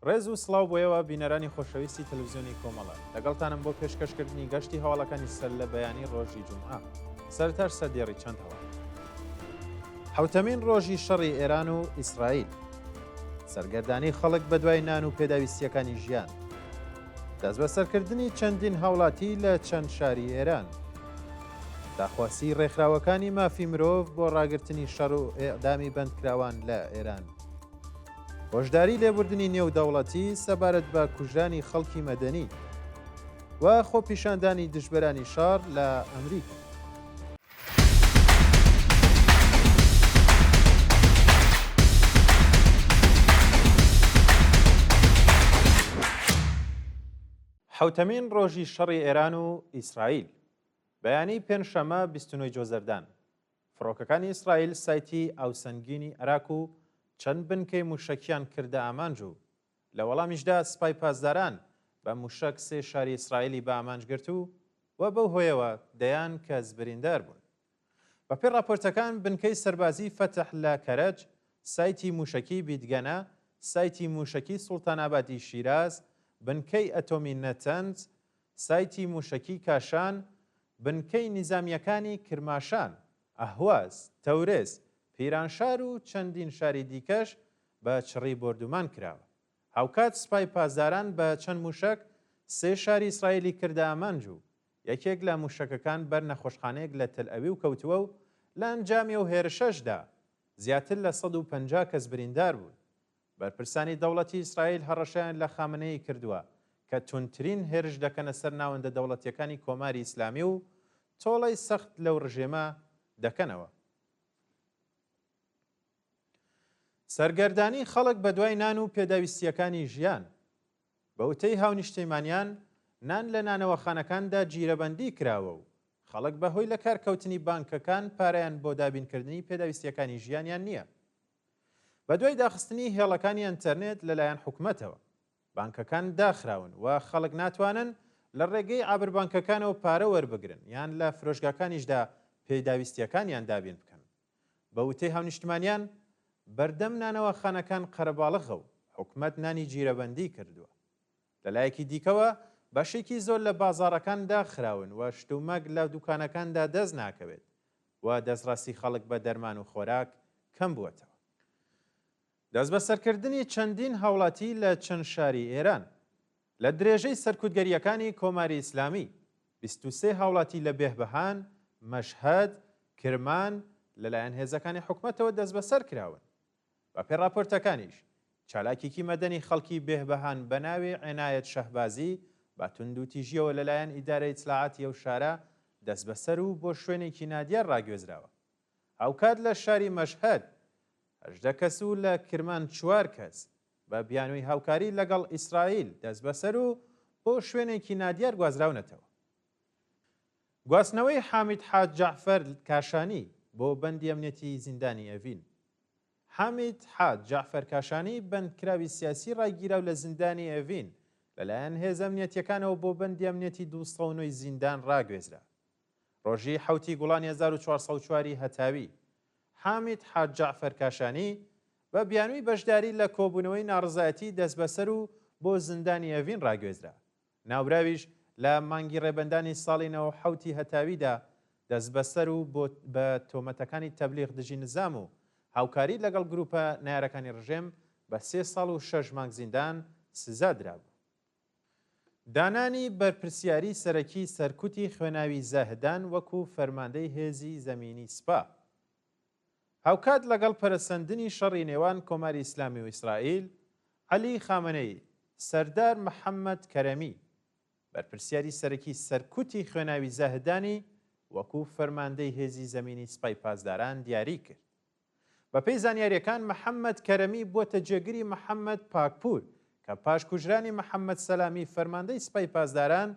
ڕێز و سڵاو بۆیەوە بینەرانی خۆشەویستی تەلەڤیزیۆنی کۆمەڵە لەگەڵتانم بۆ پێشکەشکردنی گەشتی هەواڵەکانی سەر لە بەیانی ڕۆژی جومعە سەرتەر سەردێڕی چەند هەواڵ. حوتەمین ڕۆژی شەڕی ئێران و ئیسرائیل، سەرگەردانی خەڵک بە دوای نان و پێداویستیەکانی ژیان، دەست بەسەرکردنی چەندین هاوڵاتی لە چەند شاری ئێران، داخواسی ڕێکخراوەکانی مافی مرۆڤ بۆ ڕاگررتنی شەڕ و ئێعدامی بەندکراوان لە ئێران، هۆشداری لێبوردنی نێودەوڵەتی سەبارەت بە کوژرانی خەڵکی مەدەنی و خۆپیشاندانی دژبەرانی شار لە ئەمریکا. حوتەمین ڕۆژی شەڕی ئێران و ئیسرائیل، بەیانی پێنجشەممە 29 جۆزەردان، فڕۆکەکانی ئیسرائیل سایتی ئاوسەنگینی عێراق و چەند بنکەی موشەکیان کردە ئامانج و لە وەڵامیشدا سپای پاسداران بە موشک سێ شاری ئیسرائیلی بە ئامانجگرت و بەو هۆیەوە دەیان کەس بریندار بوون. بەپێی راپۆرتەکان بنکەی سەربازی فەتح لە کەرەج، سایتی موشکی بیدگەنە، سایتی موشکی سوڵتانابادی شیراز، بنکەی ئەتۆمی نەتەنز، سایتی موشکی کاشان، بنکەی نیزامیەکانی کرماشان، ئەهواز، تەورێز، پیرانشار و چەندین شاری دیکەش بە چڕی بردومان کراوە. هاوکات سپای پاسداران بە چەند موشک سێ شاری ئیسرائیلی کردە ئامانج و یەکێک لە موشکەکان بەر نەخۆشخانەیەک لە تەل ئەویو کەوتووە و لە ئەنجامی ئەو هێرشەشدا زیاتر لە 150 کەس بریندار بوون. بەرپرسانی دەوڵەتی ئیسرائیل هەڕەشیان لە خامنەیە کردووە کە تونترین هێرش دەکەنە سەر ناوەندە دەوڵەتیەکانی کۆماری ئیسلامی و تۆڵەی سەخت لەو ڕژێمە دەکەنەوە. سەرگەردانی خەڵک بە دوای نان و پێداویستیەکانی ژیان، بە وتەی هاونیشتیمانیان نان لە نانەوەخانەکاندا جیرەبەندی کراوە و خەڵک بەهۆی لە کارکەوتنی بانکەکان پارەیان بۆ دابینکردنی پێداویستیەکانی ژیانیان نییە. بە دوای داخستنی هێڵەکانی ئینتەرنێت لەلایەن حکوومەتەوە، بانکەکان داخراون و خەڵک ناتوانن لە ڕێگەی ئابربانکەکانەوە پارە وەربگرن یان لە فرۆشگاکانیشدا پێداویستیەکانیان دابین بکەن. بە وتەی هاونیشتمانیان بەردەم نانەوەخانەکان قەرەباڵغە و حکوومەت نانی جیرەبەندی کردووە. لەلایەکی دیکەوە بەشێکی زۆر لە بازاڕەکان داخراون و شتومەک لە دوکانەکاندا دەست ناکەوێت و دەستڕاستی خەڵک بە دەرمان و خۆراک کەم بووەتەوە. دەست بەسەرکردنی چەندین هاوڵاتی لە چەند شاری ئێران، لە درێژەی سەرکوتگەریەکانی کۆماری ئیسلامی 23 هاوڵاتی لە بێهبەهان، مەشهەد، کرمان لەلایەن هێزەکانی حکوومەتەوە دەست بەسەر کراون. بە پێی راپۆرتەکانیش چالاکیی مەدەنی خەڵکی بێهبەهان بە ناوی عێنایەت شەهبازی با تونند و تیژیەوە لەلایەن ئیدارەی ئیتلاعاتی ئەو شارە دەست بەسەر و بۆ شوێنێکی نادیار ڕاگوێزراوە. هاوکات لە شاری مەشهەد 18 کەس و لە کرمان 4 کەس بە بیانووی هاوکاری لەگەڵ ئیسرائیل دەست بەسەر و بۆ شوێنێکی نادیار گوازراونەتەوە. گواستنەوەی حامید حاج جەعفەر کاشانی بۆ بەندی ئەمنیەتی زیندانی ئەڤین. حامید حاج جەعفەر کاشانی بەندکراوی سیاسی ڕایگیراو لە زیندانی ئەڤین لەلایەن هێزە ئەمنیەتیەکانەوە بۆ بەندی ئەمنیەتی 209 زیندان ڕاگوێزرا. ڕۆژی 7 گوڵانی 1404 هەتاوی حامید حاج جەعفەر کاشانی بە بیانووی بەشداری لە کۆبوونەوەی ناڕزایەتی دەست بەسەر و بۆ زیندانی ئەڤین ڕاگوێزرا. ناوراویش لە مانگی ڕێبەندانی ساڵی 97 هەتاویدا دەست بەسەر و بە تۆمەتەکانی تەبلیغ دژی نزام و هاوکاری لەگەڵ گروپە نایارەکانی ڕژێم بە 3 ساڵ و 6 مانگ زیندان سزا درابوو. دانانی بەرپرسیاری سەرەکی سەرکوتی خوێناوی زاهدان وەکو فەرماندەی هێزی زەمینی سپا. هاوکات لەگەڵ پەرەسەندنی شەڕی نێوان کۆماری ئیسلامی و ئیسرائیل، عەلی خامنەی سەردار محەممەد کەرەمی بەرپرسیاری سەرەکی سەرکوتی خوێناوی زاهدانی وەکو فەرماندەی هێزی زەمینی سپای پاسداران دیاری کرد. بەپێی زانیاریەکان محەممەد کەرەمی بووەتە جێگری محەممەد پاکپور کە پاش کوژرانی محەممەد سەلامی فەرماندەی سپای پاسداران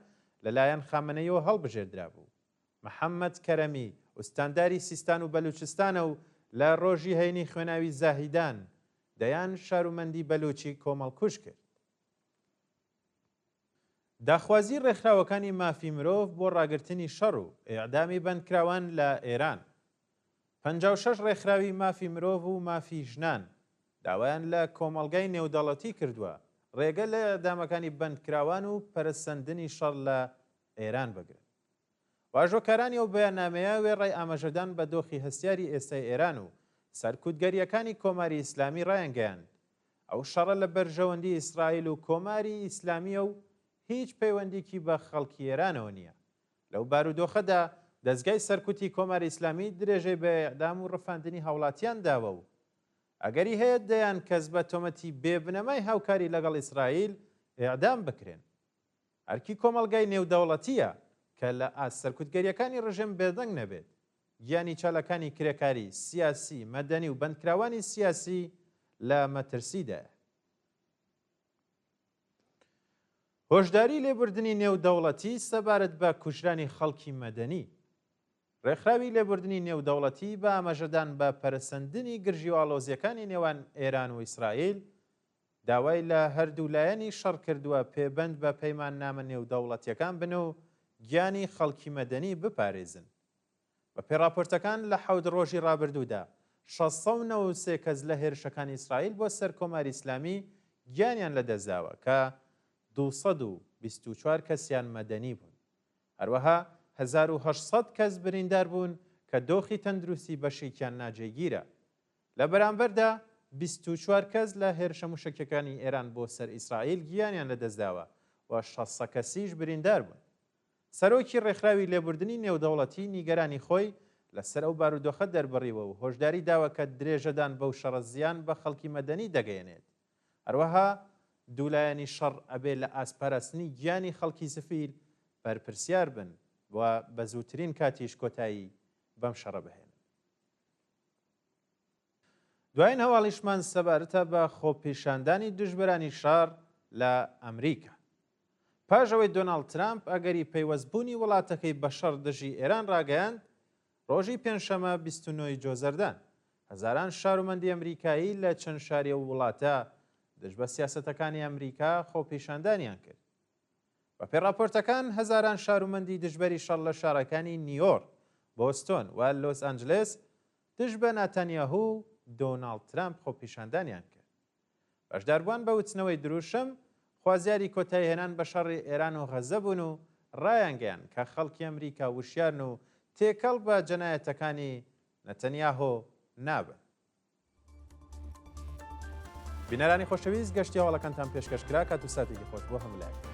لەلایەن خامنەیەوە هەڵبژێردرا بوو. محەممەد کەرەمی ئوستانداری سیستان و بەلوچستانە و لە ڕۆژی هەینی خوێناوی زاهیدان دەیان شارومەندی بەلوچی کۆمەڵکوژ کرد. داخوازی ڕێکخراوەکانی مافی مرۆڤ بۆ ڕاگررتنی شەڕ و ئێعدامی بەندکراوان لە ئێران. 56 ڕێکخراوی مافی مرۆڤ و مافی ژنان داوایان لە کۆمەڵگای نێودەوڵەتی کردووە ڕێگە لە ئەدامەکانی بەندکراوان و پەرسەندنی شەڕ لە ئێران بگرن. واژۆکارانی ئەو بەیاننامەیە وێڕای ئاماژەدان بە دۆخی هەستیاری ئێستای ئێران و سەرکوتگەریەکانی کۆماری ئیسلامی ڕایانگەیاند ئەو شەڕە لە بەرژەوەندی ئیسرائیل و کۆماری ئیسلامیە و هیچ پەیوەندێکی بە خەڵکی ئێرانەوە نییە. لەو بارودۆخەدا دەستگای سەرکوتی کۆماری ئیسلامی درێژەی بە ئێعدام و ڕەفاندنی هاوڵاتیان داوە و ئەگەری هەیە دەیان کەس بە تۆمەتی بێبنەمای هاوکاری لەگەڵ ئیسرائیل ئێعدام بکرێن. ئەرکی کۆمەڵگای نێودەوڵەتیە کە لە سەرکوتگەریەکانی ڕژێم بێدەنگ نەبێت، گیانی چالەکانی کرێکاری سیاسی، مەدەنی و بەندکراوانی سیاسی لە مەترسیدایە. هۆشداری لێبوردنی نێودەوڵەتی سەبارەت بە کوژرانی خەڵکی مەدەنی. ڕێکخراوی لێبوردنی نێودەوڵەتی بە ئاماژەدان بە پەرسەندنی گرژی و ئاڵۆزیەکانی نێوان ئێران و ئیسرائیل داوای لە هەردوو لایەنی شەڕ کردووە پێبەند بە پەیمان نامە نێودەوڵەتیەکان بن و گیانی خەڵکی مەدەنی بپارێزن. بە پێڕاپۆرتەکان لە 7 ڕۆژی ڕابردوودا 693 کەس لە هێرشەکانی ئیسرائیل بۆ سەر کۆماری ئیسلامی گیانیان لەدەستداوە کە 224 کەسیان مەدەنی بوون. هەروەها 1800 کەس بریندار بوون کە دۆخی تەندروستی بەشێکیان ناجێگیرە. لە بەرامبەردا 24 کەس لە هێرشە موشکەکانی ئێران بۆ سەر ئیسرائیل گیانیان لەدەستداوە و 600 کەسیش بریندار بوون. سەرۆکی ڕێکخراوی لێبوردنی نێودەوڵەتی نیگەرانی خۆی لەسەر ئەو بارودۆخە دەربڕیوە و هۆشداری داوە کە درێژەدان بەو شەڕە زیان بە خەڵکی مەدەنی دەگەیەنێت. هەروەها دوولایەنی شەڕ ئەبێ لە ئاسپاراستنی گیانی خەڵکی سفیل بەرپرسیار بن و بە زووترین کاتیش کۆتایی بەم شەڕە بهێن. دوایین هەواڵیشمان سەبارەتە بە خۆپیشاندانی دژبەرانی شار لە ئەمریکا. پاژەوەی دۆناڵد ترامپ ئەگەری پەیوەستبوونی وڵاتەکەی بە شەڕ دژی ئێران ڕاگەیاند، ڕۆژی پێنجشەمە 29 جۆزەردان هەزاران شارومەندی ئەمریکایی لە چەند شاریە و وڵاتە دژ بە سیاسەتەکانی ئەمریکا خۆپیشاندانیان کرد. بە پێڕاپۆرتەکان هەزاران شارومەندی دژبەری شەڕ لە شارەکانی نیویۆرک، بۆستۆن و لۆس ئەنجلس دژ بە ناتانیاهو و دۆناڵد ترامپ خۆپیشاندانیان کرد. بەشداربووان بە وتنەوەی دروشم خوازیاری کۆتایی هێنان بە شەڕی ئێران و غەزە بوون و ڕایانگەیان کە خەڵکی ئەمریکا وشیارن و تێکەڵ بە جەنایەتەکانی نەتەنیاهۆ نابن. بینەرانی خۆشەویست گەشتی هەواڵەکانتان پێشکەشکرا کات و ساتێکی خۆش بۆ هەموو لایەک.